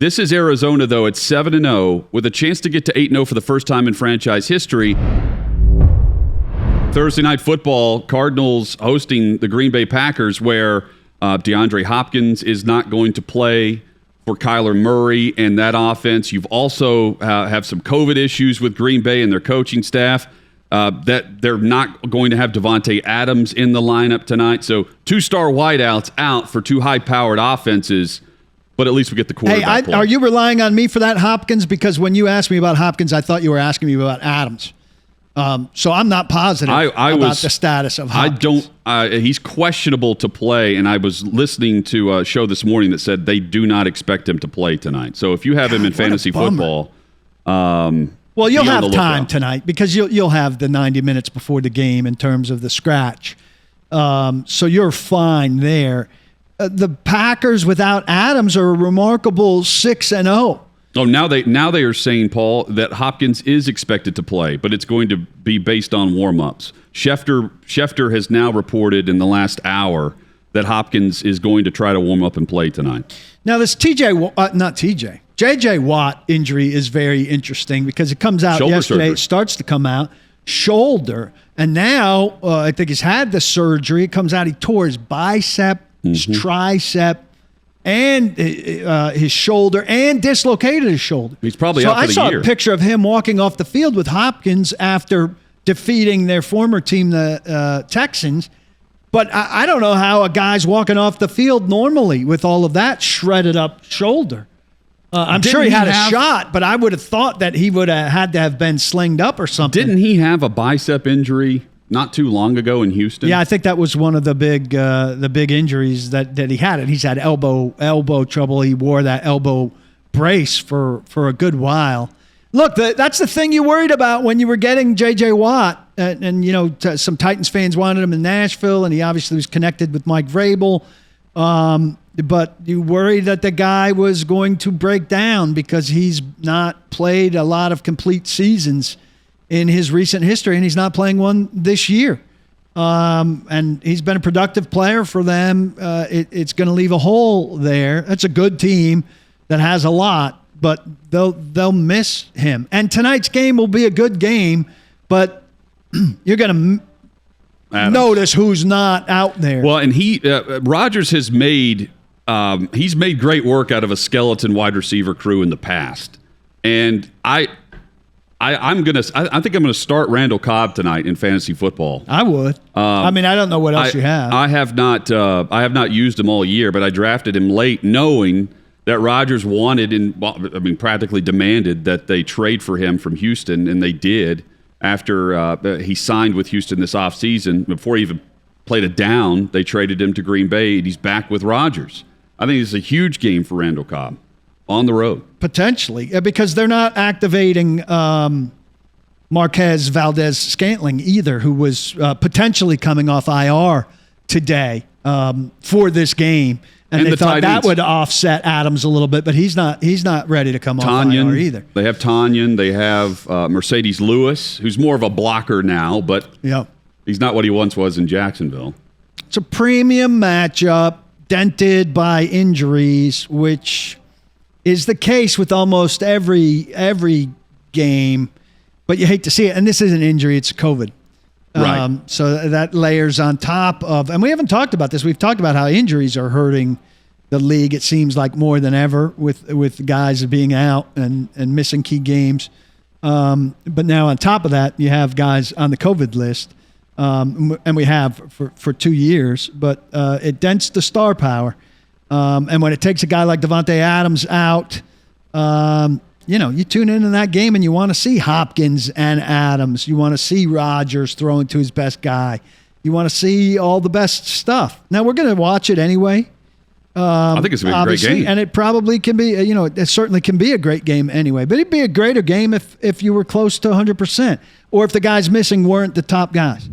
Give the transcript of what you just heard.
This is Arizona, though, at 7-0 with a chance to get to 8-0 for the first time in franchise history. Thursday Night Football, Cardinals hosting the Green Bay Packers, where DeAndre Hopkins is not going to play for Kyler Murray and that offense. You've also have some COVID issues with Green Bay and their coaching staff. That they're not going to have Devontae Adams in the lineup tonight. So 2-star wideouts out for 2 high-powered offenses, but at least we get the quarterback play. Are you relying on me for that, Hopkins? Because when you asked me about Hopkins, I thought you were asking me about Adams. So I'm not positive about the status of Hopkins. He's questionable to play, and I was listening to a show this morning that said they do not expect him to play tonight. So if you have him in fantasy football... Well, you'll have time tonight because you'll have the 90 minutes before the game in terms of the scratch. So you're fine there. The Packers without Adams are a remarkable 6-0. Oh, now they are saying, Paul, that Hopkins is expected to play, but it's going to be based on warm-ups. Schefter has now reported in the last hour that Hopkins is going to try to warm up and play tonight. Now this J.J. Watt injury is very interesting because it comes out yesterday. It starts to come out. Shoulder. And now I think he's had the surgery. It comes out he tore his bicep, his tricep, and his shoulder, and dislocated his shoulder. He's probably out for the year. I saw a picture of him walking off the field with Hopkins after defeating their former team, the Texans. But I don't know how a guy's walking off the field normally with all of that shredded up shoulder. I'm sure he had a shot, but I would have thought that he would have had to have been slinged up or something. Didn't he have a bicep injury not too long ago in Houston? Yeah, I think that was one of the big injuries that he had. And he's had elbow trouble. He wore that elbow brace for a good while. Look, that's the thing you worried about when you were getting J.J. Watt. And some Titans fans wanted him in Nashville, and he obviously was connected with Mike Vrabel. But you worried that the guy was going to break down because he's not played a lot of complete seasons in his recent history, and he's not playing one this year. And he's been a productive player for them. It's going to leave a hole there. That's a good team that has a lot, but they'll miss him. And tonight's game will be a good game, but you're going to notice who's not out there. Well, and Rodgers has made he's made great work out of a skeleton wide receiver crew in the past, and I think I'm gonna start Randall Cobb tonight in fantasy football. I would. I don't know what else you have. I have not used him all year, but I drafted him late, knowing that Rodgers wanted and practically demanded that they trade for him from Houston, and they did. After he signed with Houston this offseason, before he even played a down, they traded him to Green Bay, and he's back with Rodgers. I think it's a huge game for Randall Cobb on the road. Potentially, because they're not activating Marquez Valdez-Scantling either, who was potentially coming off IR today for this game. And they thought that would offset Adams a little bit, but he's not ready to come off IR either. They have Tanyan. They have Mercedes Lewis, who's more of a blocker now, but he's not what he once was in Jacksonville. It's a premium matchup, dented by injuries, which is the case with almost every game, but you hate to see it. And this isn't injury, it's COVID. Right. So that layers on top of, and we haven't talked about this. We've talked about how injuries are hurting the league. It seems like more than ever with guys being out and missing key games. But now on top of that, you have guys on the COVID list, and we have for 2 years. But it dents the star power, and when it takes a guy like Devontae Adams out. You tune into that game and you want to see Hopkins and Adams. You want to see Rodgers throwing to his best guy. You want to see all the best stuff. Now, we're going to watch it anyway. I think it's going to be a great game. And it probably can be, it certainly can be a great game anyway. But it'd be a greater game if you were close to 100%. Or if the guys missing weren't the top guys.